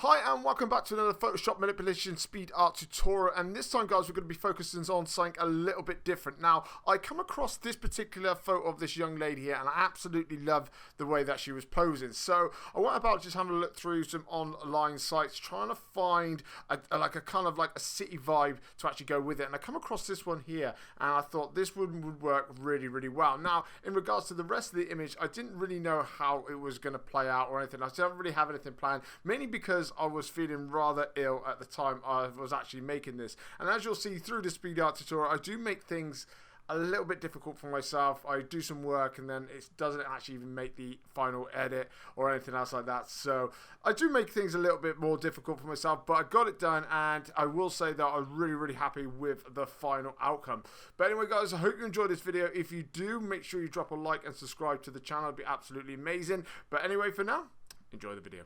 Hi and welcome back to another Photoshop manipulation speed art tutorial, and this time guys we're going to be focusing on something a little bit different. Now I come across this particular photo of this young lady here and I absolutely love the way that she was posing, so I went about just having a look through some online sites trying to find a kind of like a city vibe to actually go with it, and I come across this one here and I thought this would work really well. Now in regards to the rest of the image, I didn't really know how it was going to play out or anything. I didn't really have anything planned, mainly because I was feeling rather ill at the time I was actually making this. And as you'll see through the speed art tutorial, I do make things a little bit difficult for myself. I do some work and then it doesn't actually even make the final edit or anything else like that. So I do make things a little bit more difficult for myself, but I got it done and I will say that I'm really happy with the final outcome. But anyway guys, I hope you enjoyed this video. If you do, make sure you drop a like and subscribe to the channel. It'd be absolutely amazing. But anyway, for now, enjoy the video.